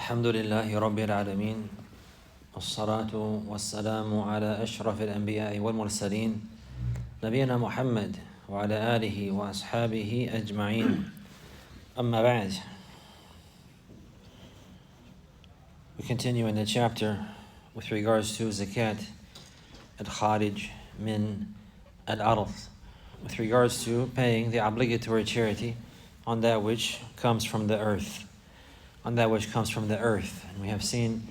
الحمد لله رب العالمين والصلاة والسلام على أشرف الأنبياء والمرسلين نبينا محمد وعلى آله وأصحابه أجمعين أما بعد. We continue in the chapter with regards to zakat al-kharij min al-ard, with regards to paying the obligatory charity on that which comes from the earth. And we have seen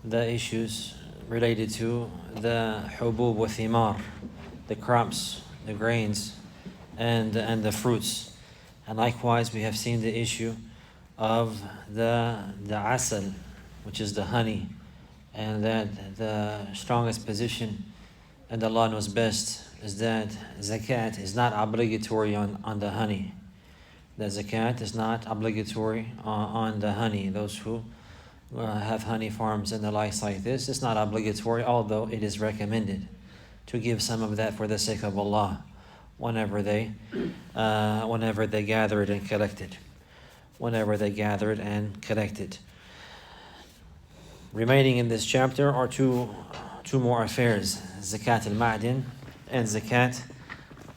the issues related to the hubub wa thimar, the crops, the grains, and the fruits. And likewise, we have seen the issue of the asal, which is the honey, and that the strongest position, and Allah knows best, is that zakat is not obligatory on the honey. The zakat is not obligatory on the honey. Those who have honey farms and the likes like this, it's not obligatory, although it is recommended to give some of that for the sake of Allah whenever they gather it and collect it. Remaining in this chapter are two more affairs: zakat al-ma'din and zakat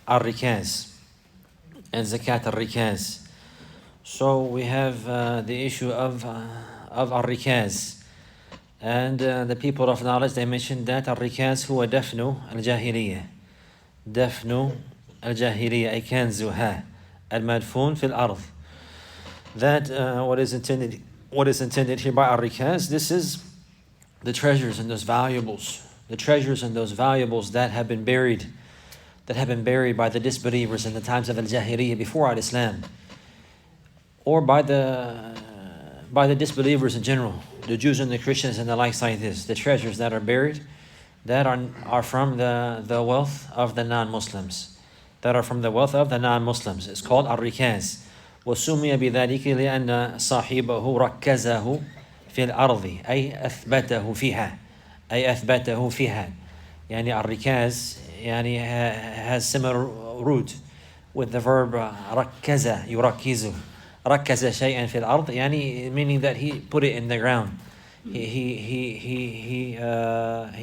al-rikaz. So we have the issue of al-rikaz, and the people of knowledge, they mentioned that al-rikaz huwa dafnu al-jahiliyyah ay kanzuha al-madfun fil ard. That what is intended here by al-rikaz, this is the treasures and those valuables that have been buried by the disbelievers in the times of al-Jahiliyyah before al-Islam, or by the disbelievers in general, the Jews and the Christians and the likes like this. The treasures that are buried, that are from the wealth of the non-Muslims. It's called al-rikaz. وَسُمِّيَ بِذَلِكَ لِأَنَّ صَاحِبَهُ رَكَّزَهُ فِي الْأَرْضِ أي أثبته فيها. يعني al-rikaz has similar root with the verb ركز يركز ركز شيئا في الأرض, meaning that he put it in the ground. He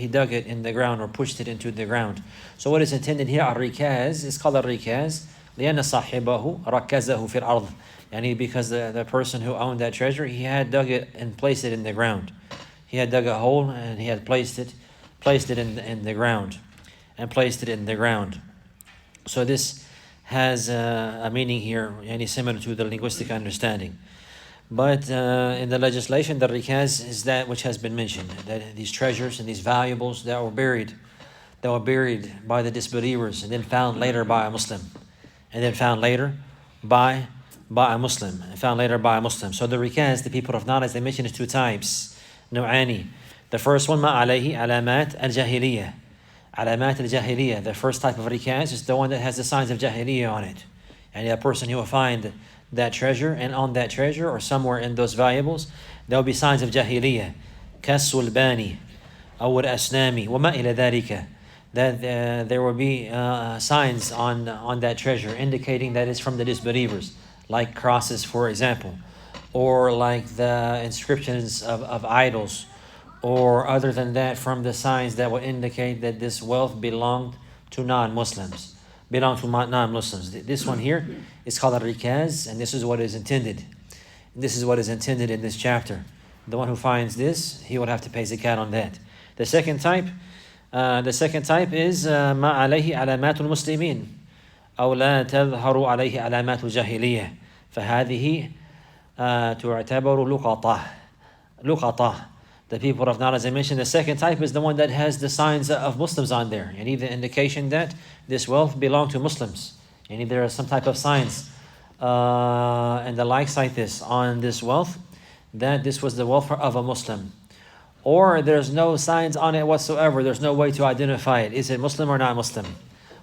dug it in the ground or pushed it into the ground. So what is intended here, al-rikaz, is called al-rikaz لأن صاحبه ركزه في الأرض, because the person who owned that treasure, he had dug it and placed it in the ground. He had dug a hole and he had placed it in the ground. So this has a meaning here, similar to the linguistic understanding. But in the legislation, the rikaz is that which has been mentioned, that these treasures and these valuables that were buried by the disbelievers and then found later by a Muslim, So the rikaz, the people of knowledge, they mention it two types. نوعان. The first one, ما عليه علامات الجاهلية. علامات الجاهلية. The first type of rikaz is the one that has the signs of jahiliyyah on it. And a person who will find that treasure, and on that treasure or somewhere in those valuables, there will be signs of jahiliyyah. كالسلباني أو الأسنامي وما إلى ذلك. That there will be signs on that treasure indicating that it's from the disbelievers, like crosses, for example, or like the inscriptions of idols, or other than that, from the signs that will indicate that this wealth belonged to non-Muslims. This one here is called al-rikaz, and this is what is intended. This is what is intended in this chapter. The one who finds this, he would have to pay zakat on that. The second type is ما عليه علامات المسلمين أو لا تظهر عليه علامات الجاهلية فهذه تعتبر لقطة. The people of knowledge, I mentioned the second type is the one that has the signs of Muslims on there, and the indication that this wealth belonged to Muslims. And there are some type of signs and the likes like this on this wealth, that this was the wealth of a Muslim. Or there's no signs on it whatsoever. There's no way to identify it. Is it Muslim or not Muslim?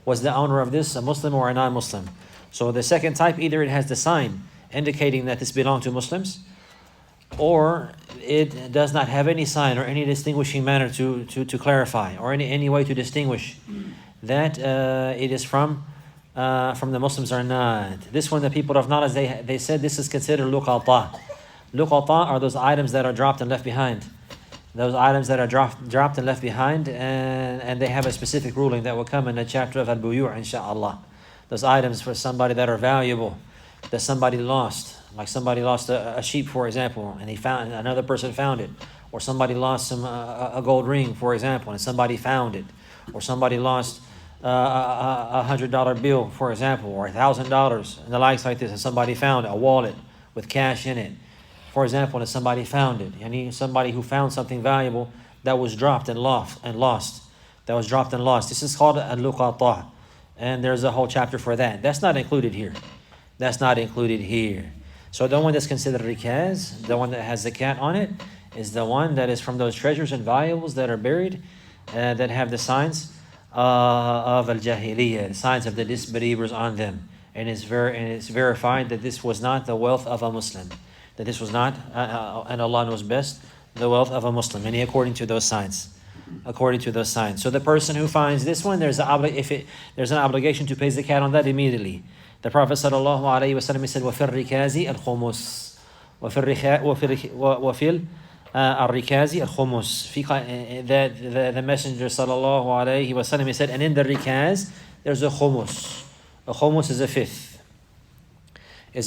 Was the owner of this a Muslim or a non-Muslim? So the second type, either it has the sign indicating that this belonged to Muslims, or it does not have any sign or any distinguishing manner to clarify, or any way to distinguish that it is from the Muslims or not. This one, the people of knowledge, they said this is considered luqata. Luqata are those items that are dropped and left behind. Those items that are dropped and left behind, and they have a specific ruling that will come in the chapter of Al-Buyu' inshaAllah. Those items for somebody that are valuable, that somebody lost. Like somebody lost a sheep, for example, and another person found it. Or somebody lost a gold ring, for example, and somebody found it. Or somebody lost a $100 bill, for example, or $1,000 and the likes like this, and somebody found a wallet with cash in it, for example, and somebody found it. And somebody who found something valuable that was dropped and lost. That was dropped and lost. This is called Al-Luqata. And there's a whole chapter for that. That's not included here. That's not included here. So the one that's considered rikaz, the one that has zakat on it, is the one that is from those treasures and valuables that are buried, that have the signs of al-jahiliyyah, the signs of the disbelievers on them. And it's verified that this was not the wealth of a Muslim. That this was not, and Allah knows best, the wealth of a Muslim. And according to those signs. According to those signs. So the person who finds this one, there's an obligation to pay zakat on that immediately. The Prophet sallallahu alaihi wasallam said, وَفِي الرِّكَازِ الْخُمُسِ وَفِي الرِّكَازِ الْخُمُسِ. The Messenger sallallahu alaihi wasallam said, and in the rikaz, there's a khumus. A khumus is a fifth. A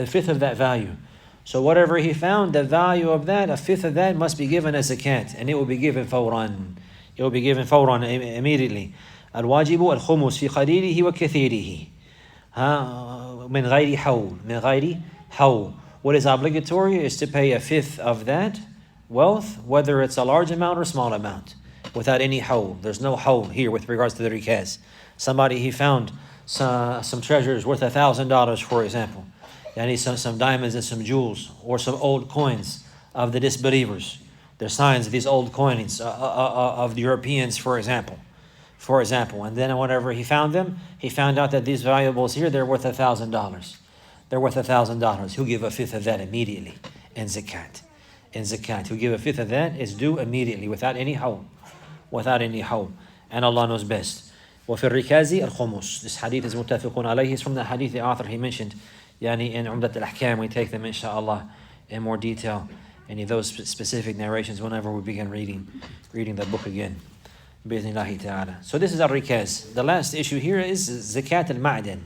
fifth of that value. So whatever he found, the value of that, a fifth of that must be given as zakat, and it will be given fawran. It will be given fawran immediately. Al-wajibu al-khumus fi qalilihi wa kathirihi. من غير حول. What is obligatory is to pay a fifth of that wealth, whether it's a large amount or small amount, without any hawl. There's no hawl here with regards to the rikaz. Somebody, he found some treasures worth $1,000, for example. And he saw some diamonds and some jewels, or some old coins of the disbelievers. There's signs of these old coins of the Europeans, for example. And then whenever he found them, he found out that these valuables here, they're worth $1,000. They're worth $1,000. He'll give a fifth of that immediately in zakat. He'll give a fifth of that, is due immediately, without any hawl. And Allah knows best. وَفِي الرِّكَازِ الْخُمُسِ. This hadith is muttafiqun alayhi. It's from the hadith the author he mentioned. Yani in Umdat al-Ahkam, we take them inshaAllah in more detail. Any of those specific narrations whenever we begin reading the book again. Bi-idhnillahi ta'ala. So this is al-rikaz. The last issue here is zakat al-ma'dan.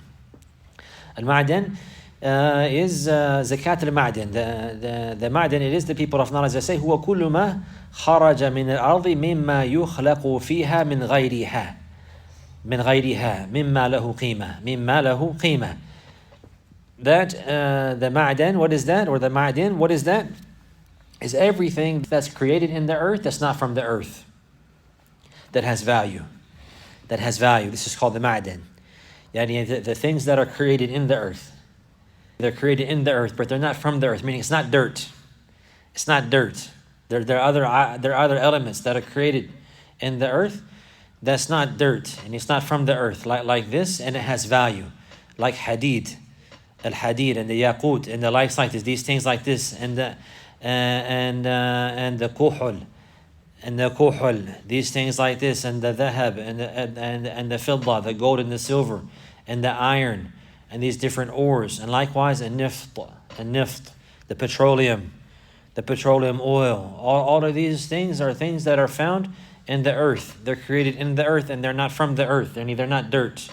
Al-ma'dan is zakat al-ma'dan. The ma'dan, it is the people of knowledge that say, huwa kullu ma kharaja min al-ardi mimma yukhlaqu fiha min ghayriha. Mimma lahu qima. That the ma'dan, what is that? Or the ma'din, what is that? Is everything that's created in the earth that's not from the earth, that has value. This is called the ma'dan. Yani the things that are created in the earth. They're created in the earth, but they're not from the earth, meaning it's not dirt. There are other elements that are created in the earth that's not dirt, and it's not from the earth, like this, and it has value. Like hadid. Al-hadid and the yaqut and the likes like this, these things like this, and the kuhul, these things like this, and the dhahab and the fidda, the gold and the silver, and the iron, and these different ores, and likewise and nift, the petroleum oil. All of these things are things that are found in the earth. They're created in the earth, and they're not from the earth. They're not dirt.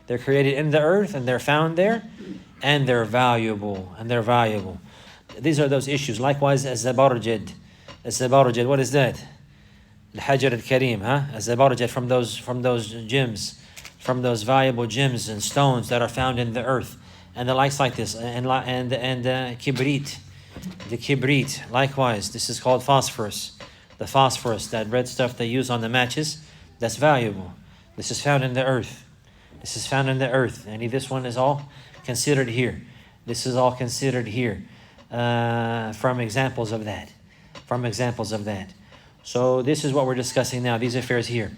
They're created in the earth, and they're found there. And they're valuable. These are those issues. Likewise, Az-Zabarjad, what is that? Al-Hajar al-Karim, Az-Zabarjad, from those gems, from those valuable gems and stones that are found in the earth, and the likes like this, and kibrit, the kibrit. Likewise, this is called phosphorus. The phosphorus, that red stuff they use on the matches, that's valuable. This is found in the earth. And this one is all considered here. From examples of that. So this is what we're discussing now, these affairs here.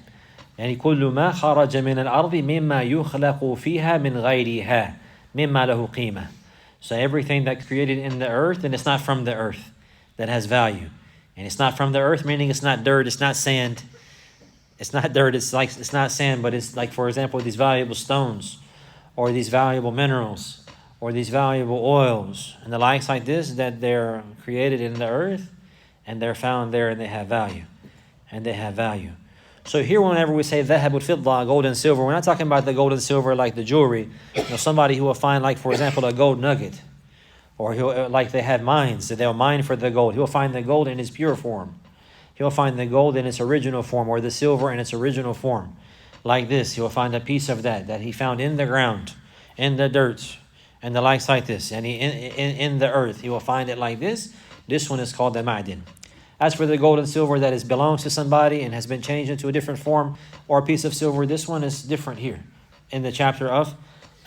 يعني كل ما خرج من الأرض مما يخلق فيها من غيرها مما له قيمة. So everything that created in the earth, and it's not from the earth, that has value. And it's not from the earth, meaning it's not dirt, it's not sand. It's not dirt, it's not sand, but it's like, for example, these valuable stones, or these valuable minerals, or these valuable oils and the likes like this, that they're created in the earth and they're found there and they have value. And they have value. So here, whenever we say dhahab al-fidda, gold and silver, we're not talking about the gold and silver like the jewelry. Somebody who will find, like, for example, a gold nugget, or like they have mines, that they'll mine for the gold. He'll find the gold in its pure form. He'll find the gold in its original form, or the silver in its original form. Like this, he'll find a piece of that he found in the ground, in the dirt, and the likes like this. And in the earth, he will find it like this. This one is called the ma'din. As for the gold and silver that belongs to somebody and has been changed into a different form, or a piece of silver, this one is different here in the chapter of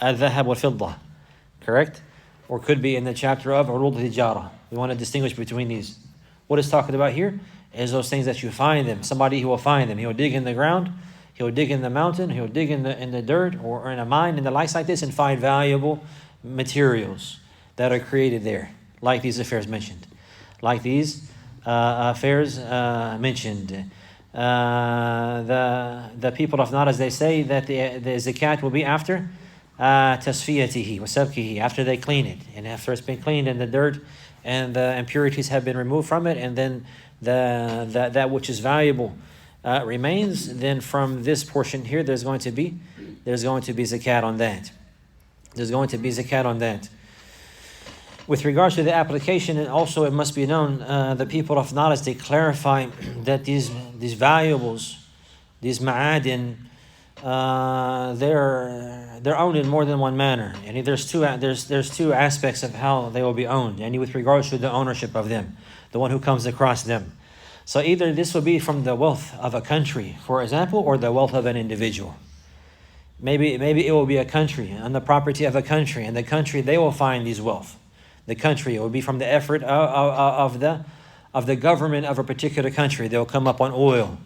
al-dhahab wal-fidda, correct? Or could be in the chapter of urud al-tijara. We want to distinguish between these. What is talked about here is those things that you find them. Somebody who will find them. He'll dig in the ground, he'll dig in the mountain, he'll dig in the dirt, or in a mine, and the likes like this, and find valuable materials that are created there, like these affairs mentioned. Like these affairs mentioned. The people of Naras, they say that the zakat will be after tasfiyatihi wa sabkihi, after they clean it, and after it's been cleaned and the dirt and the impurities have been removed from it, and then that which is valuable remains. Then from this portion here, there's going to be zakat on that. There's going to be zakat on that. With regards to the application, and also it must be known, the people of Naras, they clarify that these valuables, these ma'adin, they're owned in more than one manner. And there's two aspects of how they will be owned, and with regards to the ownership of them, the one who comes across them. So either this will be from the wealth of a country, for example, or the wealth of an individual. Maybe it will be a country, on the property of a country, and the country, they will find these wealth. The country, it will be from the effort of the government of a particular country. They'll come up on oil,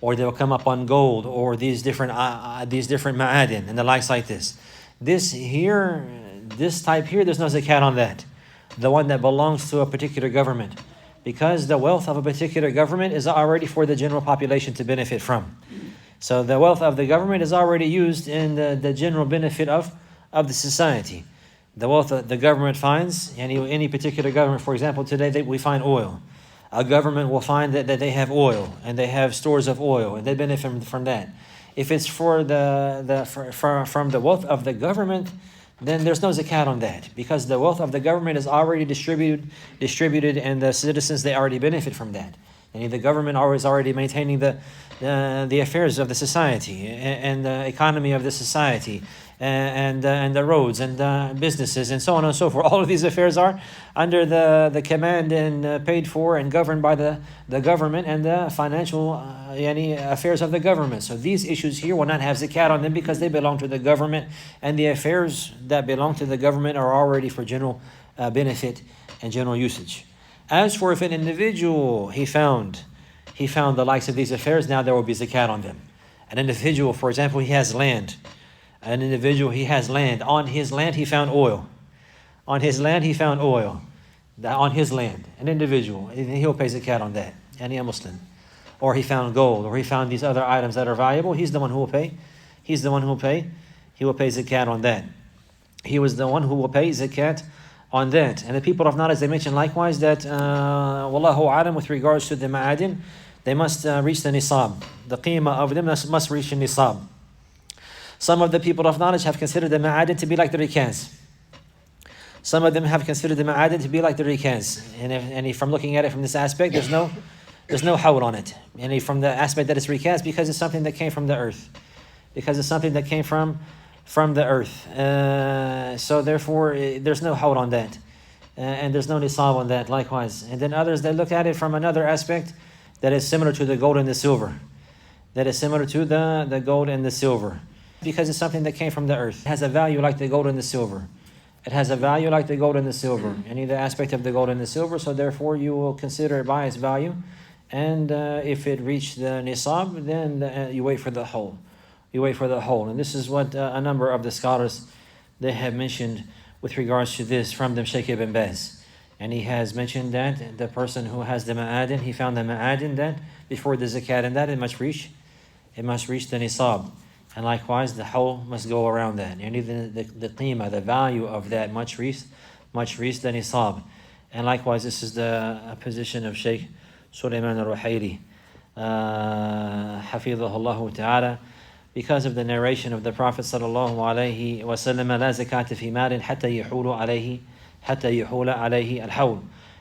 or they'll come up on gold, or these different ma'adin and the likes like this. This type here, there's no zakat on that. The one that belongs to a particular government, because the wealth of a particular government is already for the general population to benefit from. So the wealth of the government is already used in the general benefit of the society. The wealth that the government finds, any particular government, for example, today we find oil. A government will find that they have oil, and they have stores of oil, and they benefit from that. If it's from the wealth of the government, then there's no zakat on that, because the wealth of the government is already distributed, and the citizens, they already benefit from that. And the government is already maintaining the affairs of the society and the economy of the society, and the roads and the businesses and so on and so forth. All of these affairs are under the command and paid for and governed by the government and the financial affairs of the government. So these issues here will not have zakat on them, because they belong to the government, and the affairs that belong to the government are already for general benefit and general usage. As for if an individual he found the likes of these affairs, now there will be zakat on them. An individual, for example, he has land. An individual, he has land. On his land, he found oil. On his land, he found oil. On his land, an individual, he'll pay zakat on that. Any Muslim. Or he found gold, or he found these other items that are valuable. He's the one who will pay. He's the one who will pay. He will pay zakat on that. He was the one who will pay zakat on that. And the people of Naras, they mentioned likewise that, wallahu alam, with regards to the ma'adin, they must reach the nisab. The qima of them must reach the nisab. Some of the people of knowledge have considered the ma'adin to be like the rikaz. Some of them have considered the ma'adin to be like the rikaz. And from looking at it from this aspect, there's no hawl on it. And from the aspect that it's rikaz, because it's something that came from the earth. Because it's something that came from the earth. So therefore, there's no hawl on that. And there's no nisab on that, likewise. And then others, they look at it from another aspect that is similar to the gold and the silver. That is similar to the gold and the silver. Because it's something that came from the earth. It has a value like the gold and the silver. It has a value like the gold and the silver. Any the aspect of the gold and the silver, so therefore you will consider it by its value. And if it reached the nisab, then you wait for the whole. You wait for the whole. And this is what a number of the scholars, they have mentioned with regards to this, from them Shaykh ibn Baz. And he has mentioned that the person who has the ma'adin, he found the ma'adin that before the zakat, and that it must reach the nisab. And likewise, the whole must go around that. And the qima, the value of that much reached the nisab. And likewise, this is the position of Shaykh Sulaiman al-Ruhaili, Hafidhahullah ta'ala, because of the narration of the Prophet sallallahu alaihi wasallam, لا زكاة في مال حتى يحول عليه الحول.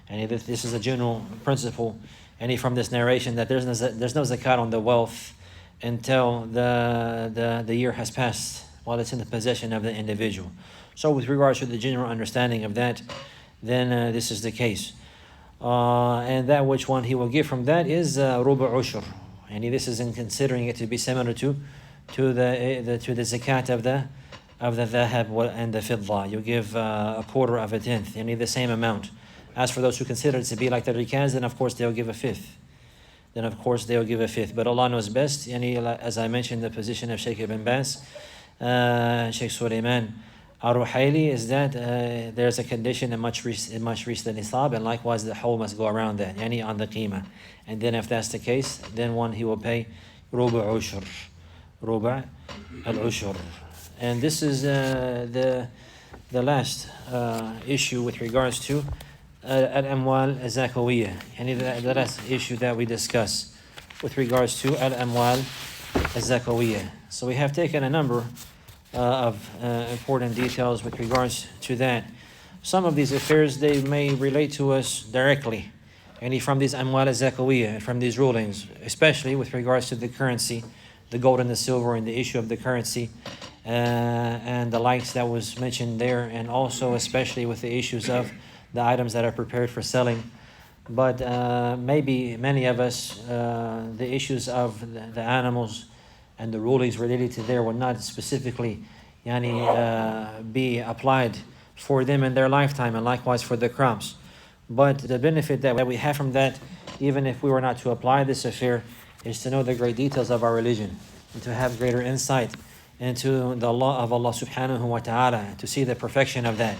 And this is a general principle, and from this narration, that there's no zakat on the wealth until the year has passed while it's in the possession of the individual. So with regards to the general understanding of that, then this is the case. And that which one he will give from that is rubu ushur. And this is in considering it to be similar to the zakat of the dhahab and the fidda. You give a quarter of a tenth, the same amount. As for those who consider it to be like the rikaz, then of course they'll give a fifth. But Allah knows best. As I mentioned, the position of Shaykh Ibn Baz, Shaykh Sulaiman al-Ruhaili, is that there's a condition in much reach the nisab, and likewise the whole must go around that, on the qima. And then if that's the case, then he will pay rubu al-ushur. And this is the last issue with regards to al-amwal az-zakawiyah, the last issue that we discuss with regards to al-amwal az-zakawiyah. So we have taken a number of important details with regards to that. Some of these affairs, they may relate to us directly, from these amwal az-zakawiyah, from these rulings, especially with regards to the currency, the gold and the silver, and the issue of the currency, and the likes that was mentioned there, and also especially with the issues of the items that are prepared for selling. But maybe many of us, the issues of the animals and the rulings related to there will not specifically be applied for them in their lifetime, and likewise for the crops. But the benefit that we have from that, even if we were not to apply this affair, is to know the great details of our religion, and to have greater insight into the law of Allah subhanahu wa ta'ala, to see the perfection of that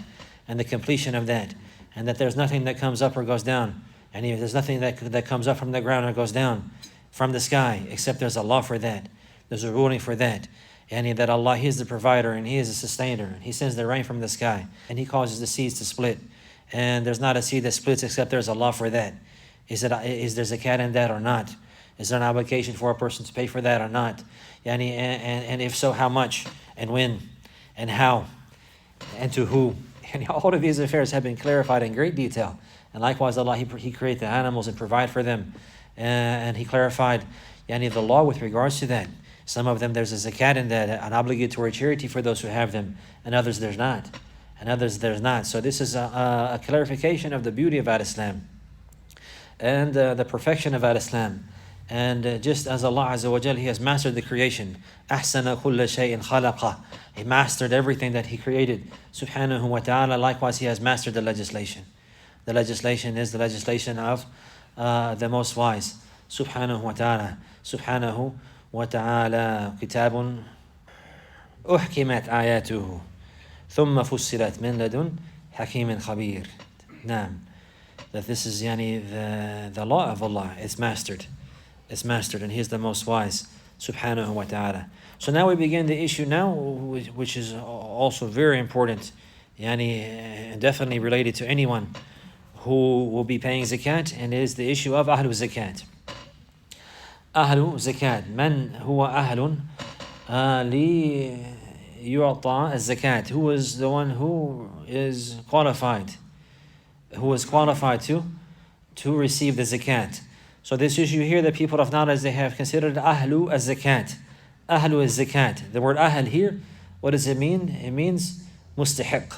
and the completion of that, and that there's nothing that comes up or goes down, and there's nothing that comes up from the ground or goes down from the sky, except there's a law for that, there's a ruling for that, and that Allah, He is the provider and He is the sustainer, and He sends the rain from the sky, and He causes the seeds to split, and there's not a seed that splits except there's a law for that. Is there zakat in that or not? Is there an obligation for a person to pay for that or not? And if so, how much, and when, and how, and to who? And all of these affairs have been clarified in great detail. And likewise, Allah, He created the animals and provide for them. And He clarified the law with regards to that. Some of them, there's a zakat in that, an obligatory charity for those who have them, and others there's not. So this is a clarification of the beauty of Al-Islam and the perfection of Al-Islam. And just as Allah Azza wa Jal, He has mastered the creation. أَحْسَنَ كُلَّ شَيْءٍ خَلَقَهُ. He mastered everything that He created, subhanahu wa ta'ala. Likewise, He has mastered the legislation. The legislation is the legislation of the Most Wise, subhanahu wa ta'ala. Subhanahu wa ta'ala. كِتَابٌ أُحْكِمَتْ آيَاتُهُ ثُمَّ فُصِّلَتْ مِنْ لَدُنْ حَكِيمٍ خَبِيرٍ. Naam. That this is the law of Allah. It's mastered, and He is the Most Wise, subhanahu wa ta'ala. So now we begin the issue now, which is also very important, and definitely related to anyone who will be paying zakat, and it is the issue of ahlu zakat. Ahlu zakat. Man huwa ahlun li yu'ta az-zakat. Who is the one who is qualified to receive the zakat? So this issue here, the people of knowledge, they have considered ahlu az-zakat. Ahlu az-zakat. The word ahl here, what does it mean? It means mustahiq.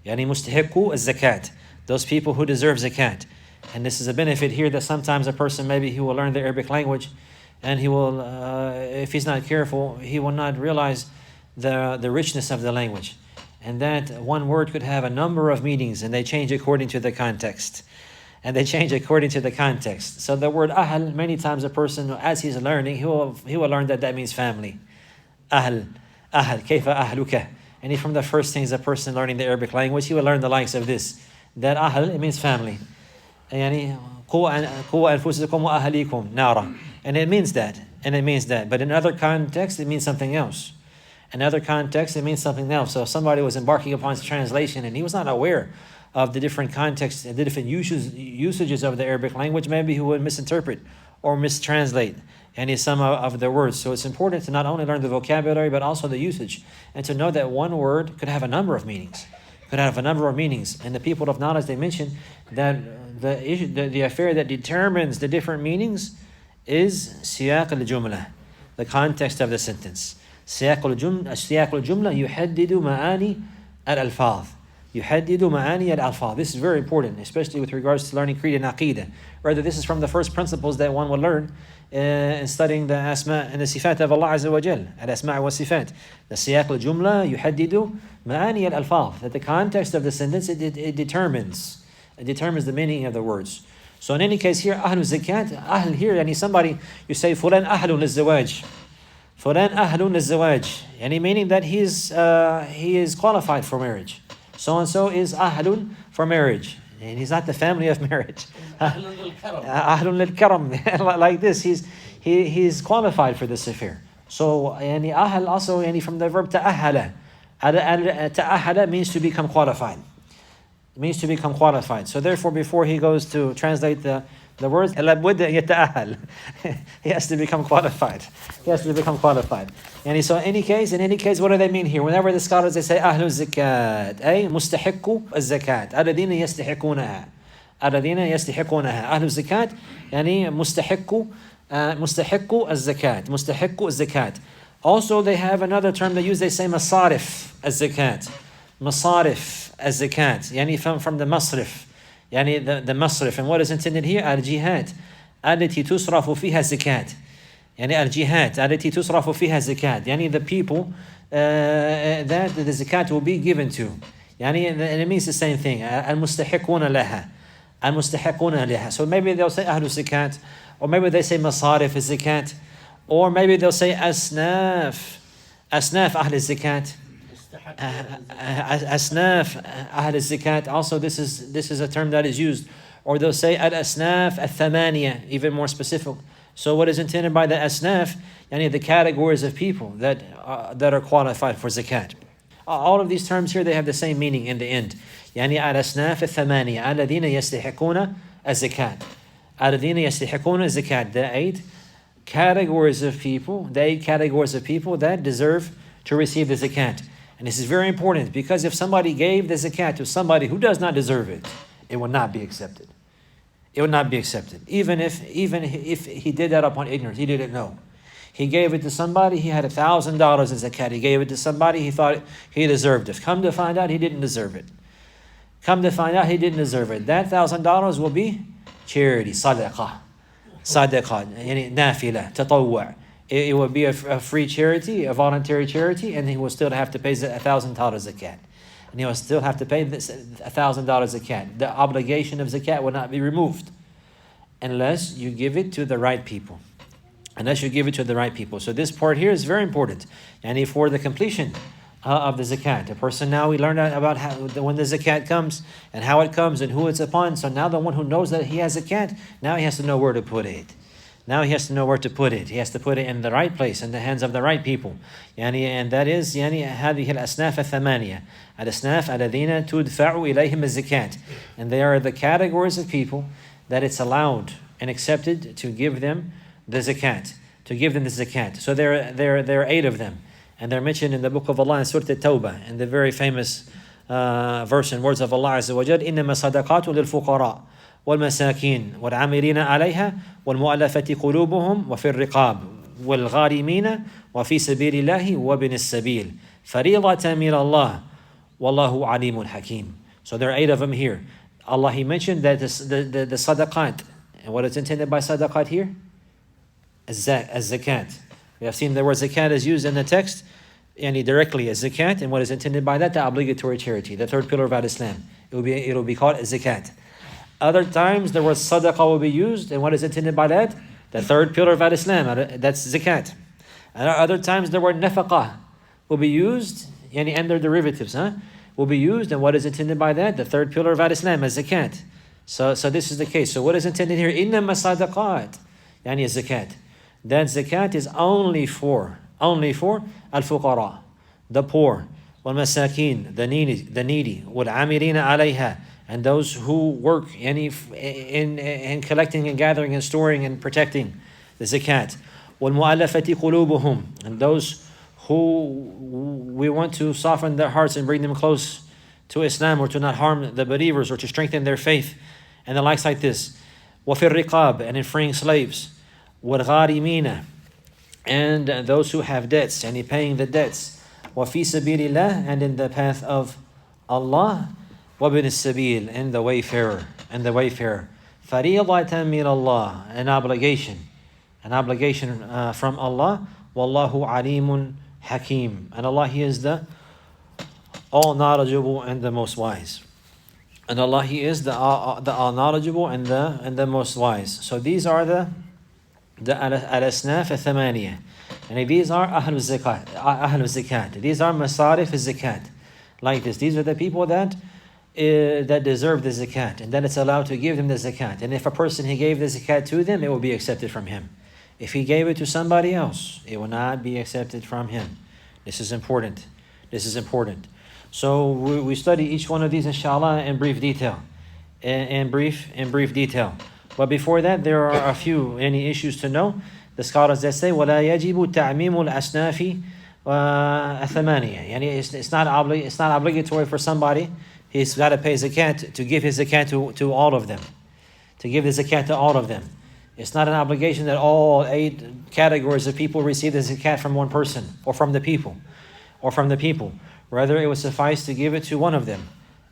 Mustahiqu az-zakat. Those people who deserve zakat. And this is a benefit here that sometimes a person, maybe he will learn the Arabic language, and he will, if he's not careful, he will not realize the richness of the language. And that one word could have a number of meanings, and they change according to the context. So the word ahl, many times a person, as he's learning, he will learn that means family. Ahl, kayfa ahluka. And from the first things a person learning the Arabic language, he will learn the likes of this. That ahl, it means family. قُوا أَنفُسَكُمْ وَأَهْلِيكُمْ نَارًا. And it means that. But in other contexts, it means something else. In other contexts, it means something else. So if somebody was embarking upon his translation and he was not aware of the different contexts and the different usages of the Arabic language, maybe he would misinterpret or mistranslate some of the words. So it's important to not only learn the vocabulary, but also the usage, and to know that one word could have a number of meanings. And the people of knowledge, they mention that the affair that determines the different meanings is siyaq al-jumla, the context of the sentence. سياق الجملة يحدد معاني الألفاظ. يحدد معاني الألفاظ. This is very important, especially with regards to learning creed and aqidah. Rather, this is from the first principles that one will learn in studying the asma and the sifat of Allah Azza wa Jal. Al-asma wa sifat. The siyaq al-jumla يحدد معاني الألفاظ. That the context of the sentence, it determines the meaning of the words. So in any case here, أهل الزكاة, أهل here, somebody, you say فلان أهل للزواج. فلان أهل للزواج. Meaning that he is qualified for marriage. So and so is أهل for marriage. And he's not the family of marriage. أهل للكرم. Like this, he's qualified for this affair. So أهل also from the verb تأهل. تأهل means to become qualified. It means to become qualified. So therefore, before he goes to translate the words, he has to become qualified. So in any case, what do they mean here? Whenever the scholars, they say أهل الزكاة, أي مستحق الزكاة, الذين يستحقونها. أهل الزكاة مستحق الزكاة. Also, they have another term they use. They say مصارف الزكاة. مصارف الزكاة. From the masrif. the masrif. And what is intended here? الجهات التي تصرف فيها الزكاة. الجهات التي تصرف فيها الزكاة. The people that the zakat will be given to. and it means the same thing. المستحقون لها. So maybe they'll say أهل الزكاة, or maybe they say مصارف الزكاة, or maybe they'll say أصناف أهل الزكاة. أصناف أهل الزكاة. Also, this is a term that is used. Or they'll say al-asnaf al-thamaniya, even more specific. So what is intended by the asnaf? The categories of people that are qualified for zakat. All of these terms here, they have the same meaning in the end. al-asnaf al-thamaniya الذين يستحقون الزكاة. الذين يستحقون الزكاة. The eight categories of people that deserve to receive the zakat. And this is very important, because if somebody gave the zakat to somebody who does not deserve it, it will not be accepted. Even if he did that upon ignorance, he didn't know. He gave it to somebody, he had $1,000 in zakat. He gave it to somebody, he thought he deserved it. Come to find out, he didn't deserve it. That $1,000 will be charity, sadaqah, nafila, tatawwa'. It would be a free charity, a voluntary charity, and he will still have to pay $1,000 zakat. And he will still have to pay $1,000 zakat. The obligation of zakat will not be removed unless you give it to the right people. So this part here is very important. And for the completion of the zakat. A person, now we learned about when the zakat comes and how it comes and who it's upon. So now the one who knows that he has zakat, now he has to know where to put it. He has to put it in the right place, in the hands of the right people. And that is هذه الأصناف الثمانية. الأصناف الذين تدفع إليهم الزكاة. And they are the categories of people that it's allowed and accepted to give them the zakat. So there are 8 of them. And they're mentioned in the book of Allah in Surah At-Tawbah, in the very famous verse and words of Allah Azza wa Jal, إنما صدقات للفقراء والمساكين والعاملين عليها والمؤلفة قلوبهم وفي الرقاب والغارمين وفي سبيل الله وابن السبيل فريضة من الله والله عليم حكيم. So there are 8 of them here. Allah, He mentioned that the sadaqat, and what is intended by sadaqat here? Az-zakat. We have seen the word zakat is used in the text directly as zakat, and what is intended by that? The obligatory charity, the third pillar of Islam. It will be called zakat. Other times the word sadaqah will be used, and what is intended by that? The third pillar of Islam, that's zakat. And other times the word nafaqah will be used, and their derivatives, will be used, and what is intended by that? The third pillar of Islam, as zakat. So this is the case. So what is intended here? Innama sadaqat, zakat. That zakat is only for al-fuqara, the poor, والمساكين, the needy, والعاملين عليها, and those who work in collecting and gathering and storing and protecting the zakat, والمؤلفة قلوبهم, and those who we want to soften their hearts and bring them close to Islam, or to not harm the believers, or to strengthen their faith, and the likes like this. وفي الرقاب, and in freeing slaves. والغارمين, and those who have debts, and paying the debts. وفي سبيل الله, and in the path of Allah. وابن السبيل, and the wayfarer, فريضة من الله, an obligation from Allah. والله عليم حكيم, and Allah, He is the all knowledgeable and the most wise. And Allah, He is the all knowledgeable and the most wise. So these are the al-asnaf al-thamaniya, and these are ahlul zakat. These are masarif al-zakat, like this. These are the people that deserve the zakat, and then it's allowed to give them the zakat. And if a person, he gave the zakat to them, it will be accepted from him. If he gave it to somebody else, it will not be accepted from him. This is important. So we study each one of these, inshallah, in brief detail. But before that, there are any issues to know. The scholars that say, وَلَا يَجِبُ تَعْمِيمُ الْأَصْنَافِ الثَّمَانِيَةِ. It's not obligatory for somebody. He's got to pay zakat to give his zakat to all of them. To give the zakat to all of them. It's not an obligation that all 8 categories of people receive the zakat from one person, or from the people. Rather, it would suffice to give it to one of them.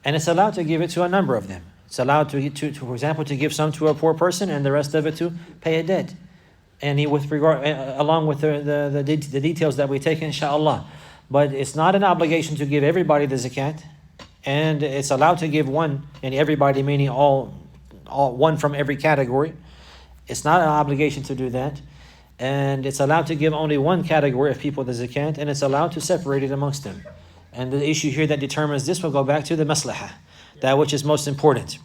And it's allowed to give it to a number of them. It's allowed to for example, to give some to a poor person and the rest of it to pay a debt. And along with the details that we take, inshallah. But it's not an obligation to give everybody the zakat. And it's allowed to give one, and everybody meaning all one from every category. It's not an obligation to do that. And it's allowed to give only one category of people the zakat, and it's allowed to separate it amongst them. And the issue here that determines this will go back to the maslahah, that which is most important.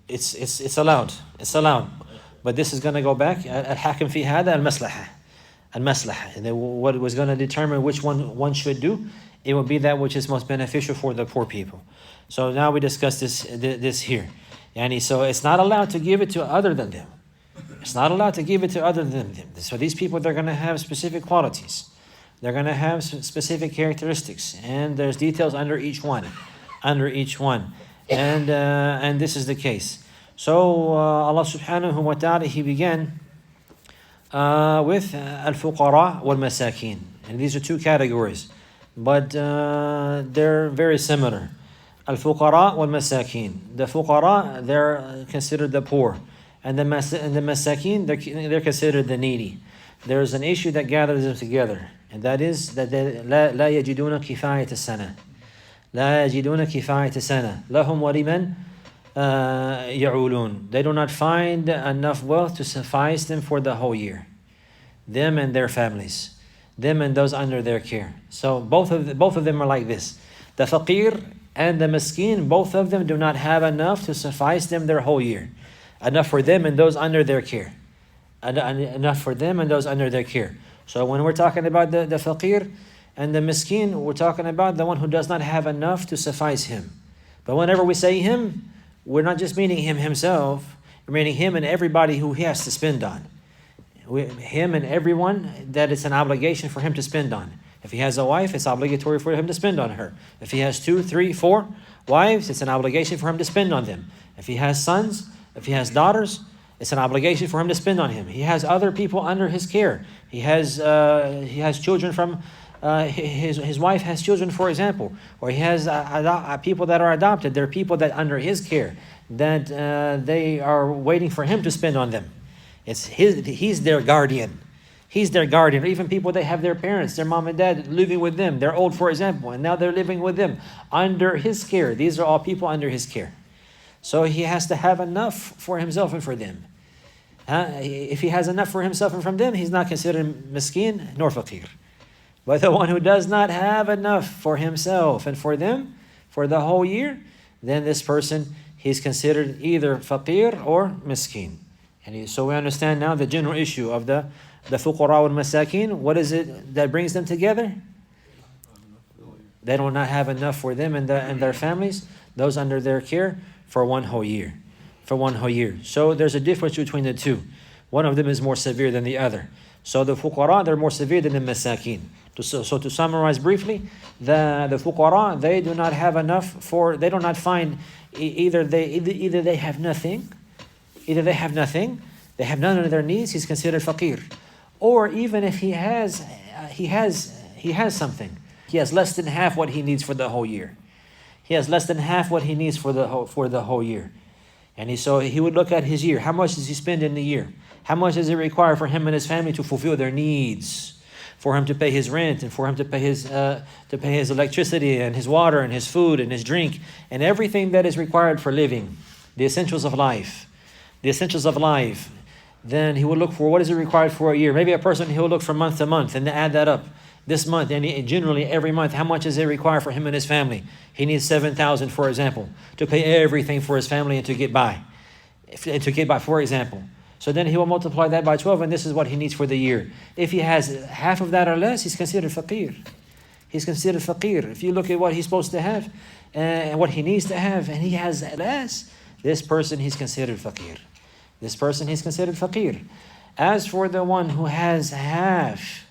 It's allowed. But this is going to go back. Al-Hakim fi hada al-maslahah. And then what was going to determine which one should do, it will be that which is most beneficial for the poor people. So now we discuss this here. So it's not allowed to give it to other than them. So these people, they're going to have specific qualities. They're going to have specific characteristics, and there's details under each one. And this is the case. So Allah subhanahu wa ta'ala, He began with al-fuqara wal-masakin. And these are 2 categories, but they're very similar. Al-fuqara wal-masakin. The fuqara, they're considered the poor. And the masakin, they're considered the needy. There's an issue that gathers them together, and that is that they لا يجدون كفاية السنة. لهم ولمن يعولون. They do not find enough wealth to suffice them for the whole year. Them and their families. Them and those under their care. So both of them are like this. The faqir and the miskin, both of them do not have enough to suffice them their whole year. Enough for them and those under their care. So when we're talking about the faqir and the miskin, we're talking about the one who does not have enough to suffice him. But whenever we say him, we're not just meaning him himself, we're meaning him and everybody who he has to spend on. Him and everyone that it's an obligation for him to spend on. If he has a wife, it's obligatory for him to spend on her. If he has 2, 3, 4 wives, it's an obligation for him to spend on them. If he has sons, if he has daughters, it's an obligation for him to spend on him. He has other people under his care. He has children from his wife has children, for example, or he has people that are adopted. They're people that under his care that they are waiting for him to spend on them. He's their guardian. He's their guardian. Or even people that have their parents, their mom and dad living with them. They're old, for example, and now they're living with them under his care. These are all people under his care. So he has to have enough for himself and for them. If he has enough for himself and from them, he's not considered miskin nor faqir. But the one who does not have enough for himself and for them for the whole year, then this person, he's considered either faqir or miskin. So we understand now the general issue of the The fuqara and masakin, what is it that brings them together? They do not have enough for them and their families, those under their care, for one whole year. For one whole year. So there's a difference between the two. One of them is more severe than the other. So the fuqara, they're more severe than the masakin. So to summarize briefly, the fuqara, they do not have enough they do not find, either they have nothing, they have none of their needs, he's considered faqir. Or even if he has something. He has less than half what he needs for the whole year. He has less than half what he needs for the whole year. And so he would look at his year. How much does he spend in the year? How much does it require for him and his family to fulfill their needs? For him to pay his rent, and for him to pay his electricity and his water and his food and his drink and everything that is required for living, the essentials of life. Then he would look for what is it required for a year. Maybe a person, he will look from month to month and add that up. This month, and generally every month, how much does it require for him and his family? He needs 7,000, for example, to pay everything for his family and to get by. For example. So then he will multiply that by 12, and this is what he needs for the year. If he has half of that or less, he's considered faqir. If you look at what he's supposed to have and what he needs to have, and he has less, this person, he's considered faqir. As for the one who has half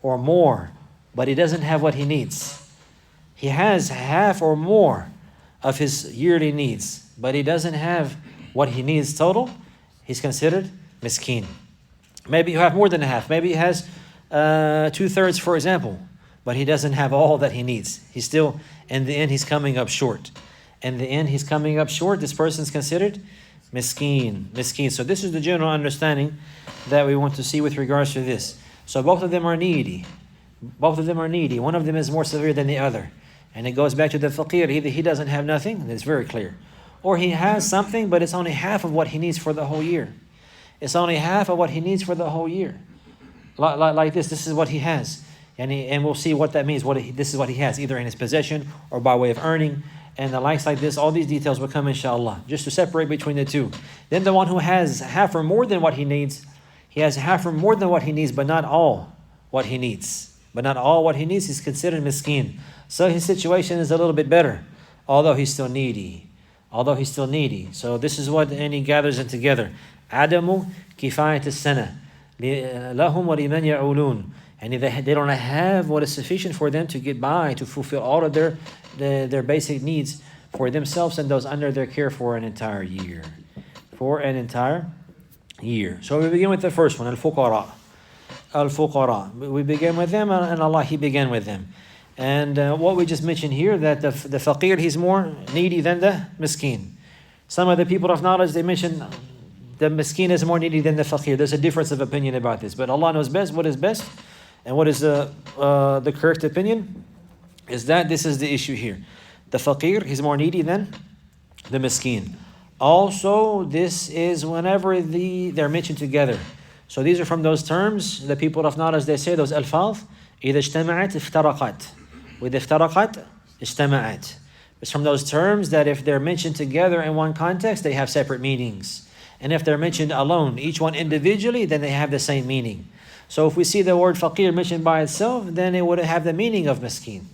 or more, but he doesn't have what he needs. He has half or more of his yearly needs, but he doesn't have what he needs total. He's considered miskin. Maybe you have more than half. Maybe he has 2/3, for example, but he doesn't have all that he needs. He's still, in the end, he's coming up short. This person is considered miskin. So this is the general understanding that we want to see with regards to this. So both of them are needy. One of them is more severe than the other. And it goes back to the faqir. Either he doesn't have nothing, and it's very clear. Or he has something, but it's only half of what he needs for the whole year. Like this is what he has. And we'll see what that means. This is what he has, either in his possession or by way of earning. And the likes like this, all these details will come inshallah. Just to separate between the two. Then the one who has half or more than what he needs, he has half or more than what he needs, but not all what he needs. He's considered miskin. So his situation is a little bit better, although he's still needy. So this is what, and he gathers it together. Adamu kifayat as-sana lahum wa liman ya'ulun. And they don't have what is sufficient for them to get by, to fulfill all of their basic needs for themselves and those under their care for an entire year. So we begin with the first one, al-fuqara. We begin with them, and Allah, He began with them. And what we just mentioned here, that the faqir, he's more needy than the miskin. Some of the people of knowledge, they mention the miskin is more needy than the faqir. There's a difference of opinion about this, but Allah knows best what is best, and what is the correct opinion is that this is the issue here. The faqir, he's more needy than the miskin. Also, this is whenever they're mentioned together. So these are from those terms, the people of knowledge, they say those alfaz, إذا اجتمعت افترقت. With افترقت, اجتمعت. It's from those terms that if they're mentioned together in one context, they have separate meanings. And if they're mentioned alone, each one individually, then they have the same meaning. So if we see the word faqir mentioned by itself, then it would have the meaning of miskin.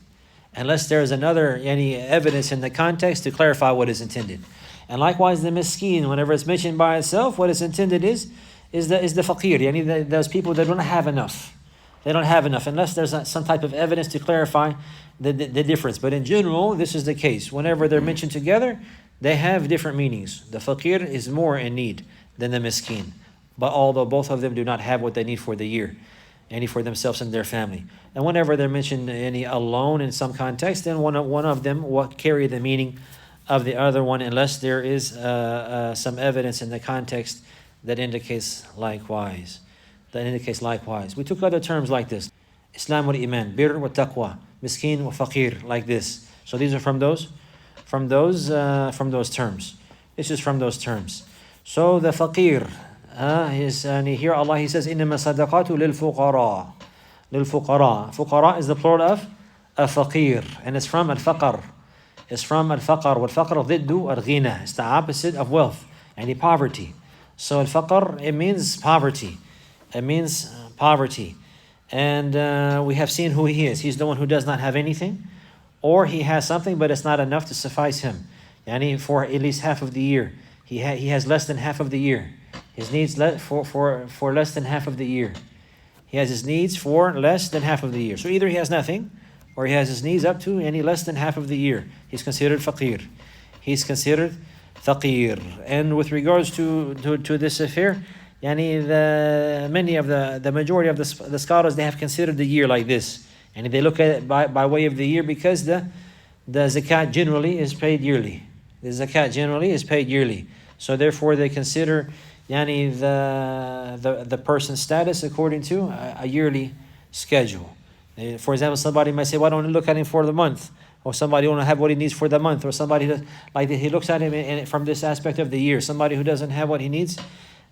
Unless there's any evidence in the context to clarify what is intended. And likewise the miskin, whenever it's mentioned by itself, what is intended is the faqir, those people that don't have enough. They don't have enough, unless there's some type of evidence to clarify the difference. But in general, this is the case. Whenever they're mentioned together, they have different meanings. The faqir is more in need than the miskin. But although both of them do not have what they need for the year, any for themselves and their family. And whenever they're mentioned any alone in some context, then one of them will carry the meaning of the other one, unless there is some evidence in the context that indicates likewise. We took other terms like this: Islam wa iman, bir wa taqwa, miskin wa faqir, like this. So these are from those terms. This is from those terms. So the faqir is, and here Allah, He says, إنما صدقات للفقراء. Fuqara is the plural of a faqir, and it's from al-faqr. Wal-faqr ضد al-ghina. It's the opposite of wealth, and poverty. So al-faqr, it means poverty. poverty. And we have seen who he is. He's the one who does not have anything, or he has something, but it's not enough to suffice him. Yani for at least half of the year. He has less than half of the year. His needs for less than half of the year. He has his needs for less than half of the year. So either he has nothing, or he has his needs up to any less than half of the year. He's considered faqir. He's considered faqir. And with regards to this affair, yani the majority of the scholars, they have considered the year like this. And they look at it by way of the year, because the zakat generally is paid yearly. The zakat generally is paid yearly. So therefore they consider yani the person's status according to a yearly schedule. For example, somebody might say, why don't you look at him for the month? Or somebody don't have what he needs for the month. Or somebody he looks at him from this aspect of the year. Somebody who doesn't have what he needs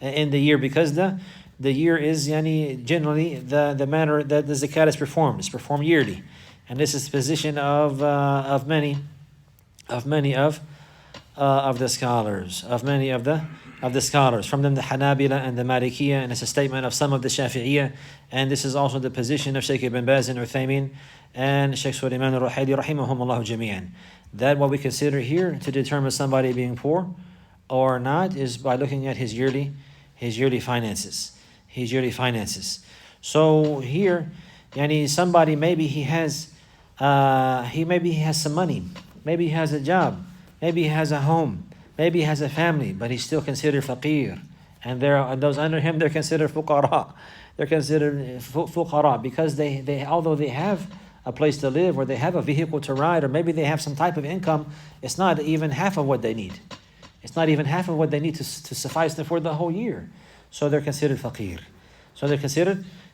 in the year, because the year is yani generally the manner that the zakat is performed. It's performed yearly. And this is the position of many of the scholars, from them the Hanabila and the Malikiyya, and it's a statement of some of the Shafi'iyya, and this is also the position of Shaykh ibn Baz and Uthaymin and Shaykh Sulaiman al-Ruhaili rahimahumullah jami'an. That what we consider here to determine somebody being poor or not is by looking at his yearly finances. So here, yani somebody maybe he has some money, maybe he has a job, maybe he has a home, maybe he has a family, but he's still considered faqir. And those under him, they're considered fuqara. They're considered fuqara because they although they have a place to live, or they have a vehicle to ride, or maybe they have some type of income, it's not even half of what they need. It's not even half of what they need to suffice them for the whole year. So they're considered faqir.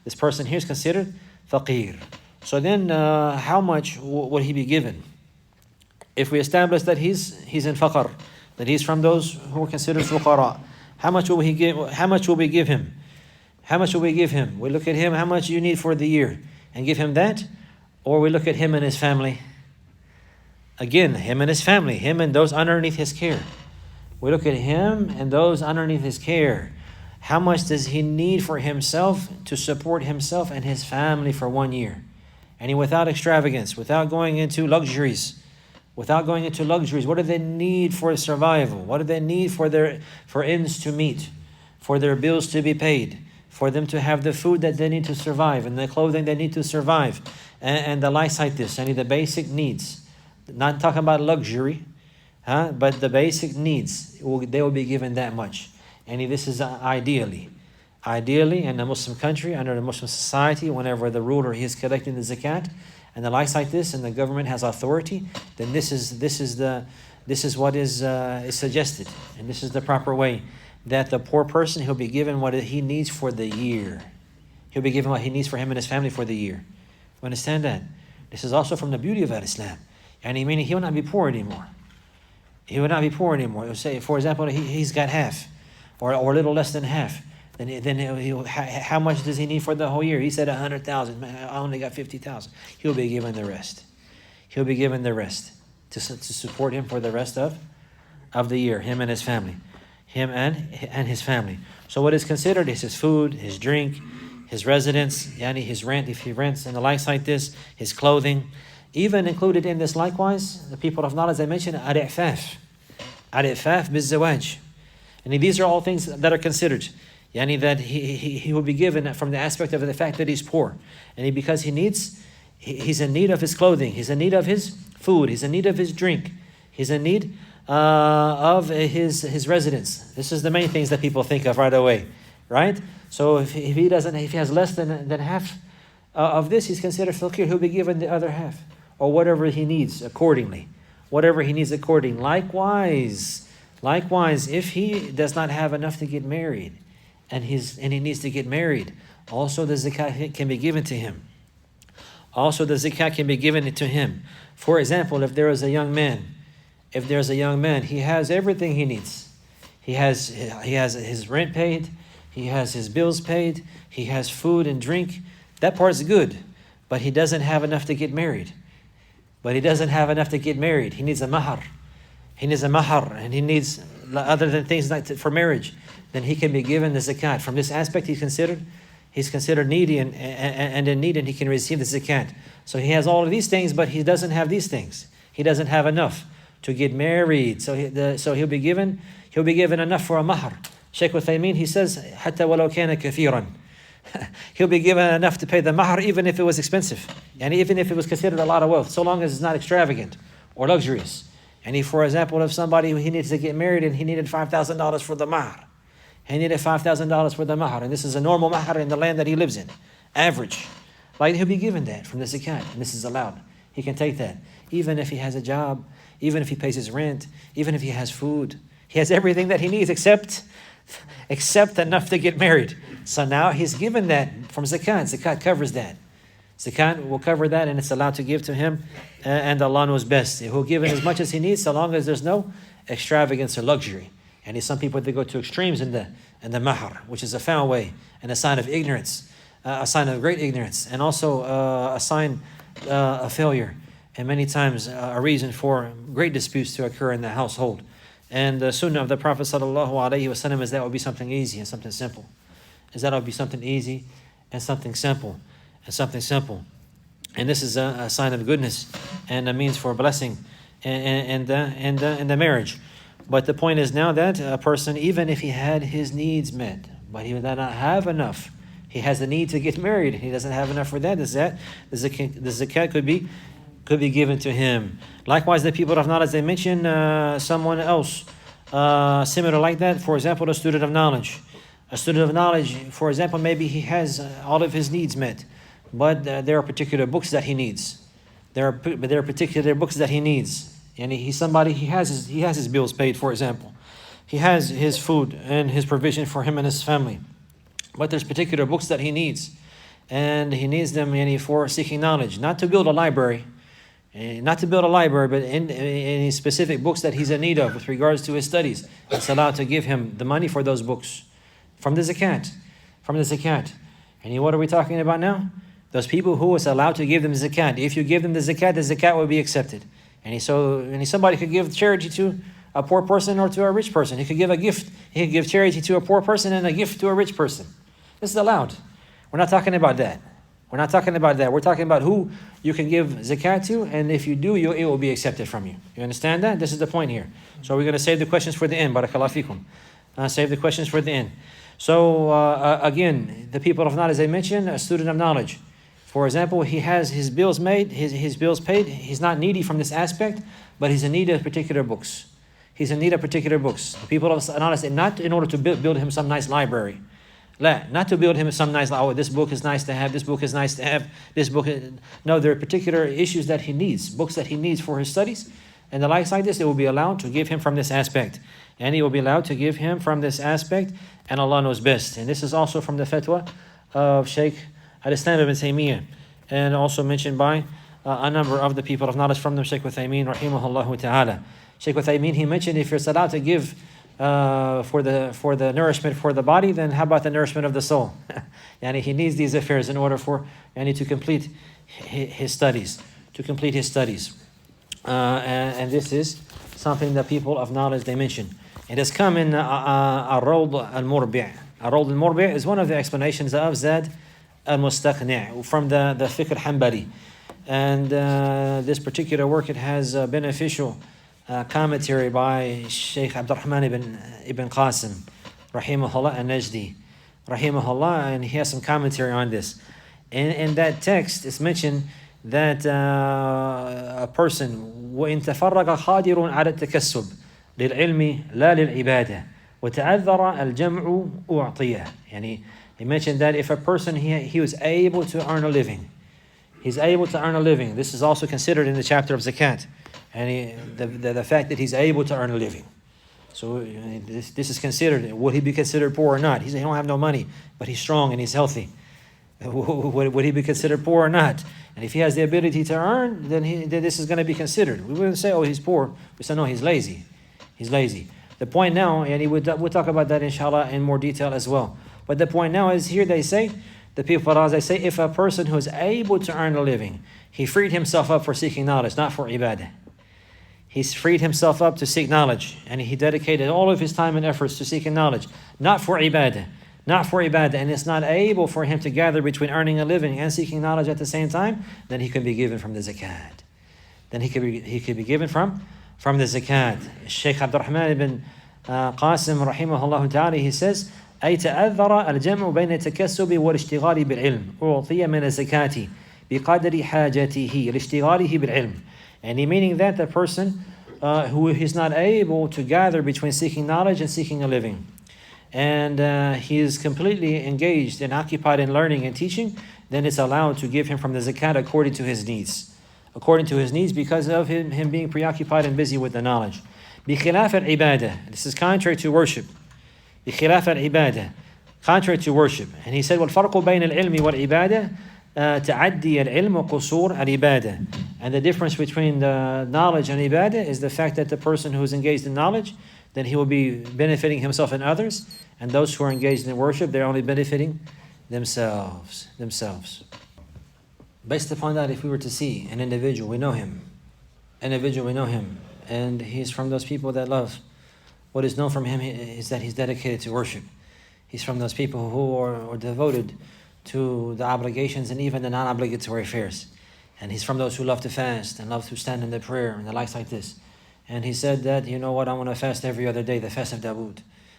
This person here is considered faqir. So then how much will he be given? If we establish that he's in faqr, that he's from those who are considered fuqara, how much will we give him? We look at him, how much you need for the year, and give him that, or we look at him and his family. Again, him and his family, him and those underneath his care. We look at him and those underneath his care. How much does he need for himself to support himself and his family for 1 year? And without extravagance, without going into luxuries. What do they need for survival? What do they need for ends to meet, for their bills to be paid, for them to have the food that they need to survive, and the clothing they need to survive, and the likes like this, the basic needs. Not talking about luxury, but the basic needs, they will be given that much. And this is ideally in a Muslim country, under a Muslim society, whenever the ruler is collecting the zakat and the likes like this, and the government has authority, then this is what is suggested, and this is the proper way, that the poor person, he'll be given what he needs for the year. He'll be given what he needs for him and his family for the year. You understand that? This is also from the beauty of Islam. And meaning he will not be poor anymore. He'll say, for example, he's got half, or a little less than half. Then how much does he need for the whole year? He said 100,000. I only got 50,000. He'll be given the rest. To support him for the rest of the year. Him and his family. So what is considered is his food, his drink, his residence, his rent if he rents, and the likes like this, his clothing. Even included in this likewise, the people of knowledge, I mentioned al-i'faf bil-zawaj. And these are all things that are considered. That he will be given from the aspect of the fact that he's poor. And because he's in need of his clothing, he's in need of his food, he's in need of his drink, he's in need of his residence. This is the main things that people think of right away, right? So if he has less than half of this, he's considered faqir. He'll be given the other half, or whatever he needs accordingly. Likewise, if he does not have enough to get married, and he needs to get married, also the zakat can be given to him. For example, if there is a young man, he has everything he needs. He has his rent paid, he has his bills paid, he has food and drink. That part's good, but he doesn't have enough to get married. He needs a mahar. And he needs other than things like for marriage. Then he can be given the zakat. From this aspect, he's considered He's considered needy and in need, and he can receive the zakat. So he has all of these things, but he doesn't have these things. He doesn't have enough to get married. So he'll be given enough for a mahr. Shaykh Uthaymeen, he says, حتى ولو كان كثيرا. He'll be given enough to pay the mahr even if it was expensive. And even if it was considered a lot of wealth, so long as it's not extravagant or luxurious. And for example, if somebody, he needs to get married and he needed $5,000 for the mahr. He needed $5,000 for the mahr. And this is a normal mahr in the land that he lives in. Average. Like, he'll be given that from the zakat. And this is allowed. He can take that. Even if he has a job, even if he pays his rent, even if he has food. He has everything that he needs except enough to get married. So now he's given that from zakat. Zakat covers that. Zakat will cover that, and it's allowed to give to him, and Allah knows best. He'll give him as much as he needs, so long as there's no extravagance or luxury. And some people, they go to extremes in the mahr, which is a foul way and a sign of ignorance, a sign of great ignorance, and also a sign of failure, and many times a reason for great disputes to occur in the household. And the sunnah of the Prophet ﷺ is that would be something easy and something simple. Is that it would be something easy and something simple. And this is a sign of goodness and a means for blessing and the marriage. But the point is now that a person, even if he had his needs met, but he would not have enough, he has the need to get married, and he doesn't have enough for that, the zakat could be given to him. Likewise, the people of knowledge, they mention someone else similar like that. For example, a student of knowledge. A student of knowledge, for example, maybe he has all of his needs met, but there are particular books that he needs. There are particular books that he needs. And he's somebody, he has his bills paid, for example. He has his food and his provision for him and his family. But there's particular books that he needs. And he needs them for seeking knowledge. Not to build a library, but any specific books that he's in need of with regards to his studies. It's allowed to give him the money for those books from the zakat. And what are we talking about now? Those people who is allowed to give them zakat. If you give them the zakat will be accepted. And somebody could give charity to a poor person or to a rich person. He could give a gift. He could give charity to a poor person and a gift to a rich person. This is allowed. We're not talking about that. We're talking about who you can give zakat to, and if you do, it will be accepted from you. You understand that? This is the point here. So we're going to save the questions for the end. Barakallahu fikum. Save the questions for the end. So again, the people of knowledge, as I mentioned, a student of knowledge. For example, he has his bills made, his bills paid. He's not needy from this aspect, but he's in need of particular books. The people of knowledge, not in order to build him some nice library. Not to build him some nice, this book is nice to have, No, there are particular issues that he needs, books that he needs for his studies, and the likes like this, it will be allowed to give him from this aspect. And he will be allowed to give him from this aspect, and Allah knows best. And this is also from the fatwa of Shaykh Al-Islam ibn Taymiyyah, and also mentioned by a number of the people of knowledge from them, Shaykh Uthaymeen, rahimahullah ta'ala. Shaykh Uthaymeen, he mentioned if you're allowed to give for the nourishment for the body, then how about the nourishment of the soul? Yani he needs these affairs in order for to complete his studies. And this is something that people of knowledge, they mention. It has come in Ar-Rawd al-Murbi'. Ar-Rawd al-Murbi' is one of the explanations of Zad al-Mustaqni' from the Fiqh al-Hanbali. And this particular work, it has a beneficial commentary by Shaykh Abdurrahman ibn Qasim, rahimahullah, an-Najdi, rahimahullah, and he has some commentary on this. In that text, it's mentioned that a person وَإِن تَفَرَّقَ خَادِرٌ عَلَى التَّكَسُّبِ لِلْعِلْمِ لَا لِلْعِبَادَةِ وَتَعَذَّرَ الْجَمْعُ أُعْطِيَهُ. Yani he mentioned that if a person, he was able to earn a living, this is also considered in the chapter of zakat, and the fact that he's able to earn a living. So this is considered, would he be considered poor or not? He said he don't have no money, but he's strong and he's healthy. Would he be considered poor or not? And if he has the ability to earn, then this is going to be considered. We wouldn't say, he's poor. We say, no, he's lazy. The point now, and we'll talk about that inshallah in more detail as well. But the point now is here they say, the people of Allah, they say, if a person who is able to earn a living, he freed himself up for seeking knowledge, not for ibadah. He's freed himself up to seek knowledge, and he dedicated all of his time and efforts to seeking knowledge, not for ibadah, not for ibadah, and it's not able for him to gather between earning a living and seeking knowledge at the same time, then he could be given from the zakat. Then he could be given from the zakat. Shaykh Abdurrahman ibn Qasim rahimahullah ta'ala, he says, أي تأذر الجمع بين التكسب والاشتغال بالعلم أعطي من الزكاة بقدر حاجته لاشتغاله بالعلم. And he meaning that the person who is not able to gather between seeking knowledge and seeking a living, and he is completely engaged and occupied in learning and teaching, then it's allowed to give him from the zakat according to his needs. According to his needs, because of him being preoccupied and busy with the knowledge. بخلاف العبادة. This is contrary to worship. بخلاف العبادة. Contrary to worship. And he said, والفرق بين العلم والعبادة تعدي العلم وقصور العبادة. And the difference between the knowledge and ibadah is the fact that the person who is engaged in knowledge, then he will be benefiting himself and others. And those who are engaged in worship, they're only benefiting themselves. Based upon that, if we were to see an individual, we know him, and he's from those people that love. What is known from him is that he's dedicated to worship. He's from those people who are devoted to the obligations and even the non-obligatory affairs. And he's from those who love to fast and love to stand in the prayer and the likes like this. And he said that, you know what, I want to fast every other day, the fast of Dawood.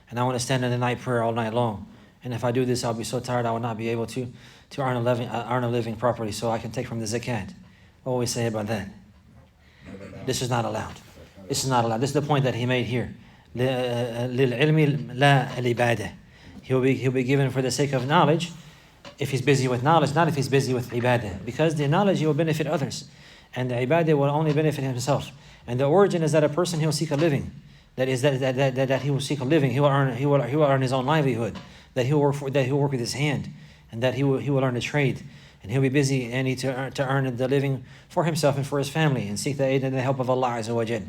And I want to stand in the night prayer all night long. And if I do this, I'll be so tired I will not be able to earn a living properly, so I can take from the zakat. What will we say about that? This is not allowed. This is the point that he made here. لِلْعِلْمِ لَا الْعِبَادَةِ. He'll be given for the sake of knowledge, if he's busy with knowledge, not if he's busy with ibadah. Because the knowledge, he will benefit others. And the ibadah will only benefit himself. And the origin is that a person, he will seek a living. That is that he will seek a living. He will earn his own livelihood. That he will work with his hand. And that he will learn a trade. And he'll be busy and need to earn the living for himself and for his family. And seek the aid and the help of Allah Azza wa Jal.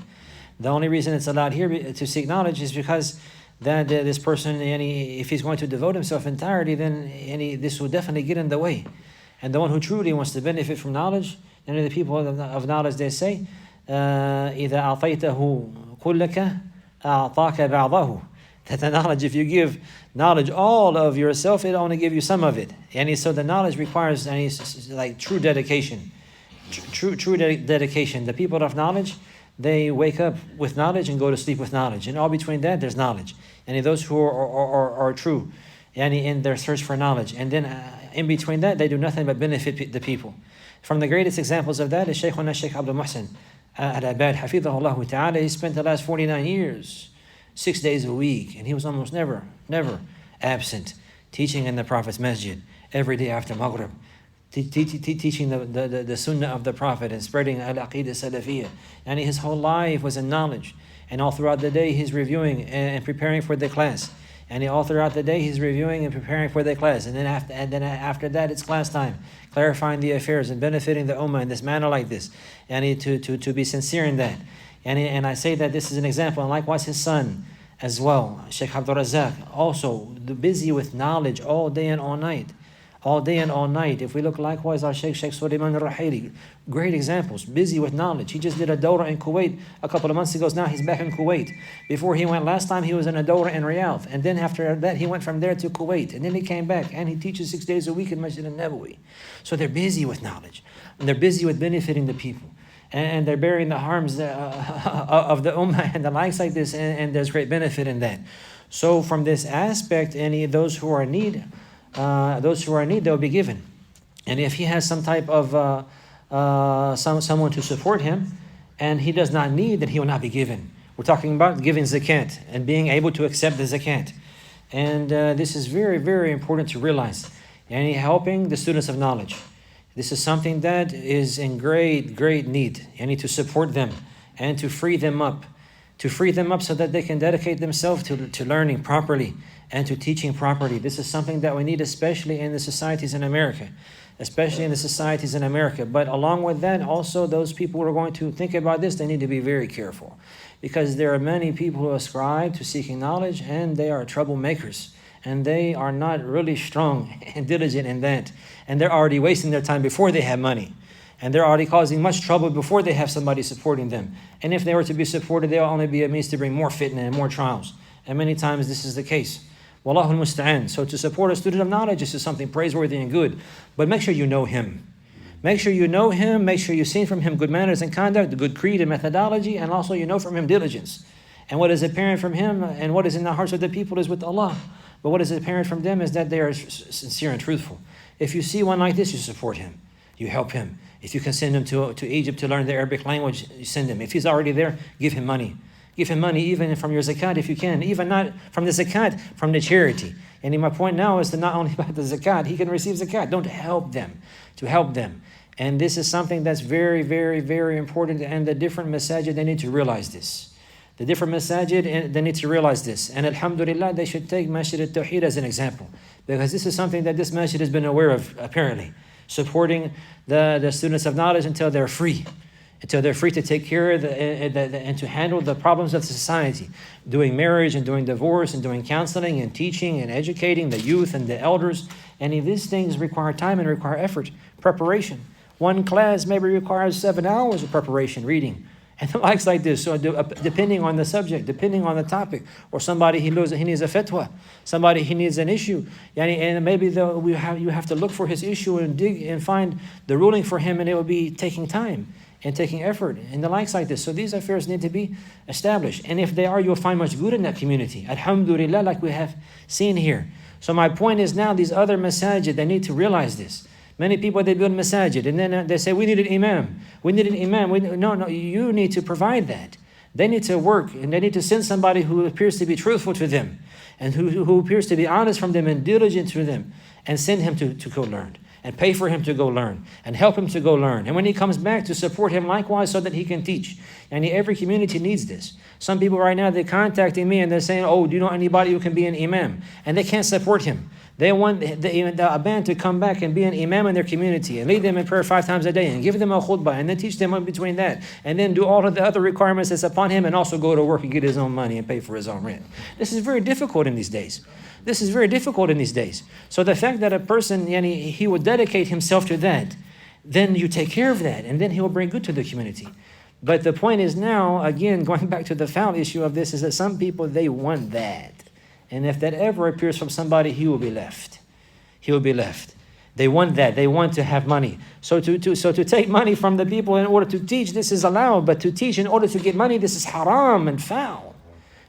The only reason it's allowed here to seek knowledge is because that this person, if he's going to devote himself entirely, then this will definitely get in the way. And the one who truly wants to benefit from knowledge, and the people of knowledge, they say, إِذَا أَعْطَيْتَهُ كُلَّكَ أَعْطَاكَ بَعْضَهُ. That the knowledge, if you give knowledge all of yourself, it'll only give you some of it. And so the knowledge requires like true dedication. True dedication. The people of knowledge, they wake up with knowledge and go to sleep with knowledge. And all between that, there's knowledge. And those who are true and in their search for knowledge. And then in between that, they do nothing but benefit the people. From the greatest examples of that is Shaykhuna Shaykh Abdul Muhsin Al-Abad, Hafidhahullah Ta'ala. He spent the last 49 years, 6 days a week, and he was almost never absent, teaching in the Prophet's masjid every day after Maghrib. Teaching the sunnah of the Prophet and spreading Al-Aqidah-Salafiyah. And his whole life was in knowledge. And all throughout the day he's reviewing and preparing for the class. And all throughout the day he's reviewing and preparing for the class. And then after that it's class time, clarifying the affairs and benefiting the ummah in this manner like this. And to be sincere in that. And I say that this is an example. And likewise his son as well, Shaykh Abdul Razak, also busy with knowledge all day and all night. All day and all night. If we look likewise, our Shaykh Sulaiman al-Rahili, great examples, busy with knowledge. He just did a dawrah in Kuwait a couple of months ago. Now he's back in Kuwait. Before he went last time, he was in a dawrah in Riyadh. And then after that, he went from there to Kuwait. And then he came back and he teaches 6 days a week in Masjid al-Nabawi. So they're busy with knowledge. And they're busy with benefiting the people. And they're bearing the harms of the ummah and the likes like this. And there's great benefit in that. So from this aspect, those who are in need, they'll be given. And if he has some type of someone to support him, and he does not need, then he will not be given. We're talking about giving zakat and being able to accept the zakat. And this is very, very important to realize. And helping the students of knowledge. This is something that is in great, great need. You need to support them and to free them up. To free them up so that they can dedicate themselves to learning properly and to teaching properly. This is something that we need, especially in the societies in America. But along with that, also those people who are going to think about this, they need to be very careful. Because there are many people who ascribe to seeking knowledge and they are troublemakers. And they are not really strong and diligent in that. And they're already wasting their time before they have money. And they're already causing much trouble before they have somebody supporting them. And if they were to be supported, they'll only be a means to bring more fitna and more trials. And many times this is the case. Wallahu al-musta'an. So to support a student of knowledge, this is something praiseworthy and good. But make sure you know him. Make sure you know him. Make sure you've seen from him good manners and conduct, the good creed and methodology, and also you know from him diligence. And what is apparent from him and what is in the hearts of the people is with Allah. But what is apparent from them is that they are sincere and truthful. If you see one like this, you support him. You help him. If you can send him to Egypt to learn the Arabic language, you send him. If he's already there, give him money. Give him money even from your zakat if you can. Even not from the zakat, from the charity. And my point now is to not only about the zakat, he can receive zakat. Don't help them. To help them. And this is something that's very, very, very important. And the different masajid, they need to realize this. The different masajid, they need to realize this. And alhamdulillah, they should take Masjid al-Tawheed as an example. Because this is something that this masjid has been aware of, apparently. Supporting the students of knowledge until they're free. Until they're free to take care of and to handle the problems of society. Doing marriage and doing divorce and doing counseling and teaching and educating the youth and the elders. Any of these things require time and require effort, preparation. One class maybe requires 7 hours of preparation, reading. And the likes like this, so depending on the subject, depending on the topic, or somebody he needs a fatwa, somebody he needs an issue, and maybe you have to look for his issue and dig and find the ruling for him, and it will be taking time and taking effort, and the likes like this. So these affairs need to be established, and if they are, you'll find much good in that community. Alhamdulillah, like we have seen here. So my point is now, these other masajid, they need to realize this. Many people, they build masajid, and then they say, we need an imam. We need an imam. No, you need to provide that. They need to work, and they need to send somebody who appears to be truthful to them, and who appears to be honest from them and diligent to them, and send him to go learn, and pay for him to go learn, and help him to go learn. And when he comes back, to support him likewise so that he can teach. And every community needs this. Some people right now, they're contacting me, and they're saying, oh, do you know anybody who can be an imam? And they can't support him. They want the band to come back and be an imam in their community and lead them in prayer 5 times a day and give them a khutbah and then teach them in between that and then do all of the other requirements that's upon him and also go to work and get his own money and pay for his own rent. This is very difficult in these days. This is very difficult in these days. So the fact that a person, he would dedicate himself to that, then you take care of that and then he will bring good to the community. But the point is now, again, going back to the foul issue of this, is that some people, they want that. And if that ever appears from somebody, he will be left. He will be left. They want that. They want to have money. So to take money from the people in order to teach, this is allowed. But to teach in order to get money, this is haram and foul.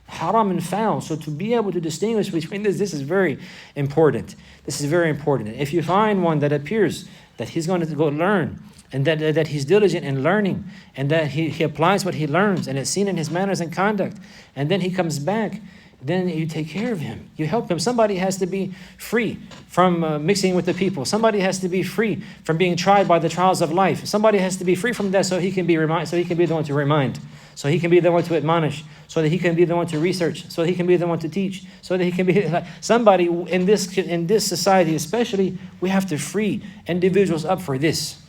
Haram and foul. So to be able to distinguish between this is very important. This is very important. If you find one that appears that he's going to go learn, and that he's diligent in learning, and that he applies what he learns, and it's seen in his manners and conduct, and then he comes back, then you take care of him. You help him. Somebody has to be free from mixing with the people. Somebody has to be free from being tried by the trials of life. Somebody has to be free from that so he can be the one to remind. So he can be the one to admonish. So that he can be the one to research. So he can be the one to teach. So that he can be somebody in this society, especially, we have to free individuals up for this.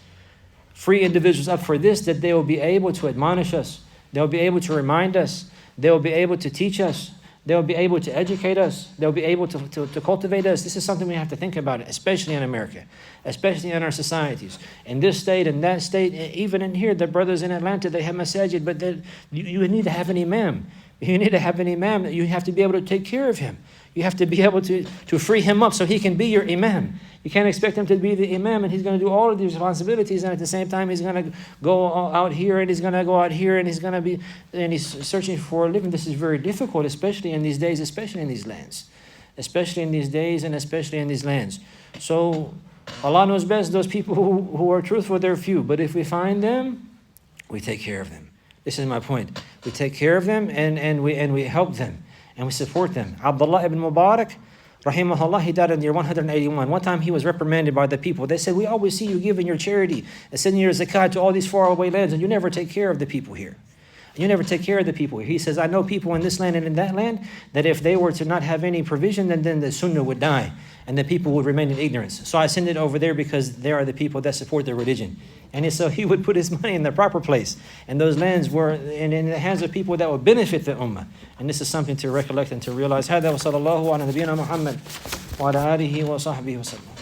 Free individuals up for this, that they will be able to admonish us. They'll be able to remind us. They'll be able to teach us. They'll be able to educate us. They'll be able to cultivate us. This is something we have to think about, especially in America, especially in our societies. In this state, in that state, even in here, the brothers in Atlanta, they have masajid, but you need to have an imam. You need to have an imam. You have to be able to take care of him. You have to be able to free him up so he can be your imam. You can't expect him to be the imam and he's going to do all of these responsibilities, and at the same time he's going to go out here and he's going to go out here and he's searching for a living. This is very difficult, especially in these days, especially in these lands. Especially in these days and especially in these lands. So Allah knows best. Those people who are truthful, they're few. But if we find them, we take care of them. This is my point. We take care of them and we help them and we support them. Abdullah ibn Mubarak, rahimahullah, he died in the year 181. One time he was reprimanded by the people. They said, we always see you giving your charity and sending your zakat to all these faraway lands, and you never take care of the people here. You never take care of the people here. He says, I know people in this land and in that land that if they were to not have any provision, then the sunnah would die and the people would remain in ignorance. So I send it over there because they are the people that support their religion. And so he would put his money in the proper place. And those lands were in the hands of people that would benefit the ummah. And this is something to recollect and to realize. هذا وصلى الله على نبينا محمد وعلى آله وصحبه وسلم.